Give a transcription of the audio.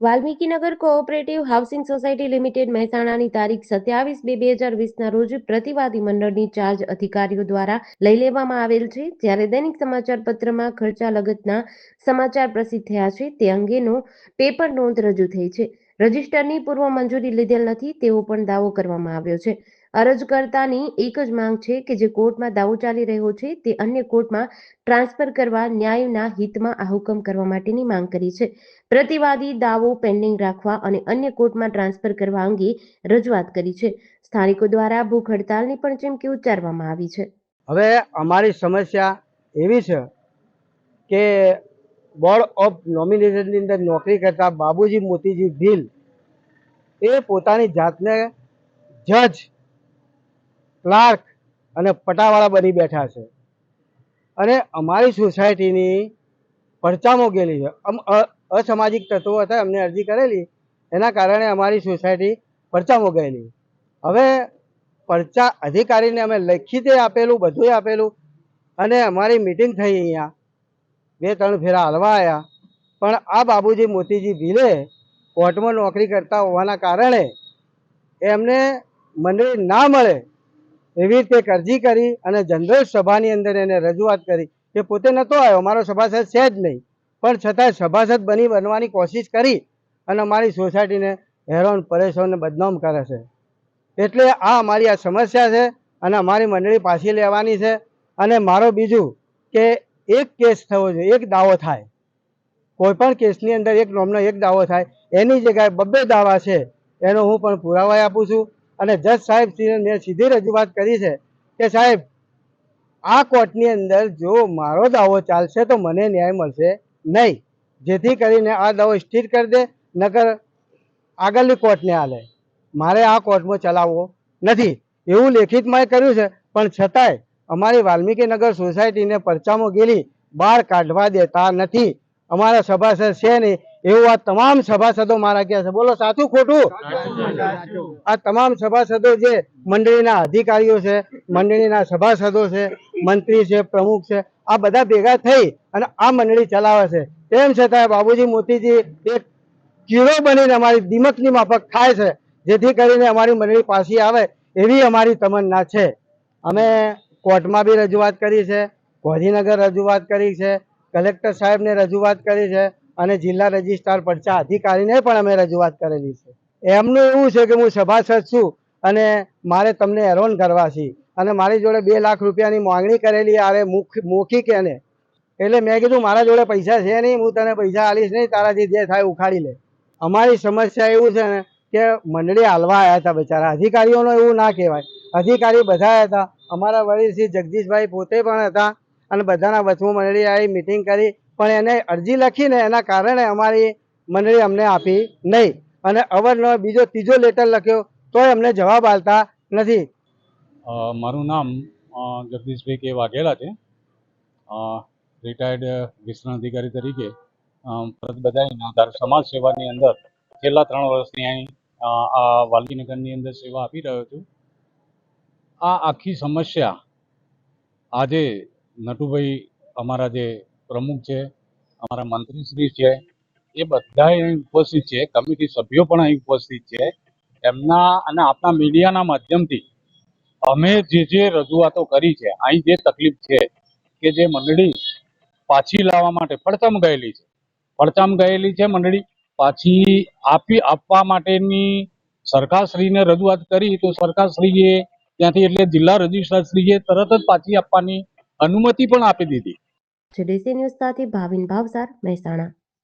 Valmikinagar cooperative housing society limited મહેસાણાની તારીખ 27/2/2020ના રોજ પ્રતિવાદી મંડળની ચાર્જ અધિકારીઓ દ્વારા લઈ લેવામાં આવેલ છે, જ્યારે દૈનિક સમાચાર પત્રમાં ખર્ચા લગતના સમાચાર પ્રસિદ્ધ થયા છે તે અંગેનો પેપર નોંધ રજૂ થઈ છે. રજિસ્ટરની પૂર્વ મંજૂરી લીધેલ નથી તેવો પણ દાવો કરવામાં આવ્યો છે. અરજકર્તાની એક જ માંગ છે કે જે કોર્ટમાં દાવો ચાલી રહ્યો છે તે અન્ય કોર્ટમાં ટ્રાન્સફર કરવા ન્યાયના હિતમાં આ હુકમ કરવા માટેની માંગ કરી છે. પ્રતિવાદી દાવો પેન્ડિંગ રાખવા અને અન્ય કોર્ટમાં ટ્રાન્સફર કરવા અંગે રજૂઆત કરી છે. સ્થાનિકો દ્વારા ભૂખ હડતાલની પણ ચીમકી ઉચ્ચારવામાં આવી છે. હવે અમારી સમસ્યા એવી છે કે બોર્ડ ઓફ નોમિનેશનની અંદર નોકરી કરતા બાબુજી મોતીજી ભીલ એ પોતાની જાતને જજ, ક્લાર્ક અને પટાવાળા બની બેઠા છે અને અમારી સોસાયટીની પરચામાં ગયેલી છે. અસામાજિક તત્વો હતા, અમને અરજી કરેલી, એના કારણે અમારી સોસાયટી પરચામાં ગયેલી. હવે પરચા અધિકારીને અમે લેખિતે આપેલું, બધું આપેલું અને અમારી મિટિંગ થઈ અહીંયા 2-3 ફેરા હાલવા આવ્યા, પણ આ બાબુજી મોતીજી ભીલે કોર્ટમાં નોકરી કરતા હોવાના કારણે એમને મંડળી ના મળે એવી રીતે અરજી કરી અને જનરલ સભાની અંદર એને રજૂઆત કરી. એ પોતે નહોતો આવ્યો, અમારો સભાસદ છે જ નહીં, પણ છતાંય સભાસદ બનવાની કોશિશ કરી અને અમારી સોસાયટીને હેરાન પરેશાન બદનામ કરે છે. એટલે આ અમારી આ સમસ્યા છે અને અમારી મંડળી પાછી લેવાની છે. અને મારો બીજું કે એક કેસ થવો જોઈએ, એક દાવો થાય, કોઈ પણ કેસની અંદર એક નોમનો એક દાવો થાય, એની જગ્યાએ 2 દાવા છે એનો હું પણ પુરાવા આપું છું. અને જજ સાહેબ મેં સીધી રજૂઆત કરી છે કે સાહેબ આ કોર્ટની અંદર જો મારો દાવો ચાલશે તો મને ન્યાય મળશે નહીં, જેથી કરીને આ દાવો સ્થિર કરી દે, નકર આગળની કોર્ટને હાલે. મારે આ કોર્ટમાં ચલાવવો નથી એવું લેખિતમાં કર્યું છે, પણ છતાંય અમારી વાલ્મીકીનગર સોસાયટીને પરચામાં ગયેલી બહાર કાઢવા દેતા નથી. અમારા સભાસદ છે નહીં એવું આ તમામ સભાસદો મારા કહે છે. બોલો સાચું ખોટું? આ તમામ સભાસદો જે મંડળીના અધિકારીઓ છે, મંડળીના સભાસદો છે, મંત્રી છે, પ્રમુખ છે, આ બધા ભેગા થઈ અને આ મંડળી ચલાવે છે. તેમ છતાં બાબુજી મોતીજી એક કીડો બનીને અમારી દિમકની માફક ખાય છે, જેથી કરીને અમારી મંડળી પાછી આવે એવી અમારી તમન્ના છે. અમે કોર્ટમાં બી રજૂઆત કરી છે, ગાંધીનગર રજૂઆત કરી છે, કલેક્ટર સાહેબને રજૂઆત કરી છે અને જિલ્લા રજિસ્ટ્રાર પરચા અધિકારીને પણ અમે રજૂઆત કરેલી છે. એમનું એવું છે કે હું સભાસદ છું અને મારે તમને હેરાન કરવા છે અને મારી જોડે 2 લાખ રૂપિયાની માંગણી કરેલી, અરે મૌખિક એને. એટલે મેં કીધું મારા જોડે પૈસા છે નહીં, હું તને પૈસા આલીશ નહીં, તારાથી જે થાય ઉખાડી લે. અમારી સમસ્યા એવું છે ને કે મંડળી હાલવા આવ્યા હતા બિચારા, અધિકારીઓનો એવું ના કહેવાય, અધિકારી બધા હતા. અમારા વડીલ જગદીશભાઈ પોતે પણ હતા અને બધાના વચમાં મંડળી આવી, મિટિંગ કરી, પણ એને અરજી લખીને એના કારણે અમારી મંડળી અમને આપી નહીં અને અવારનવાર બીજો 3જો લેટર લખ્યો તોય અમને જવાબ આપતા નથી. મારું નામ જગદીશભાઈ કે વાઘેલા છે. રિટાયર્ડ વિસ્તરણ અધિકારી તરીકે ફરજ બજાવીને સમાજ સેવાની અંદર છેલ્લા 3 વર્ષથી અહીં આ વાલ્મીકીનગરની અંદર સેવા આપી રહ્યો છું. આ આખી સમસ્યા આજે નટુભાઈ અમારા જે પ્રમુખ છે, અમારા મંત્રીશ્રી છે, એ બધા અહીં ઉપસ્થિત છે, કમિટી સભ્યો પણ અહીં ઉપસ્થિત છે. એમના અને આપણા મીડિયાના માધ્યમથી અમે જે રજૂઆતો કરી છે, અહીં જે તકલીફ છે કે જે મંડળી પાછી લાવવા માટે પડતમ ગયેલી છે મંડળી પાછી આપવા માટેની સરકારશ્રીને રજૂઆત કરી તો સરકારશ્રીએ ત્યાંથી એટલે જિલ્લા રજિસ્ટ્રારશ્રીએ તરત જ પાછી આપવાની અનુમતિ પણ આપી દીધી. જેડીસી ન્યૂઝ સાથે ભાવિન ભાવસાર, મહેસાણા.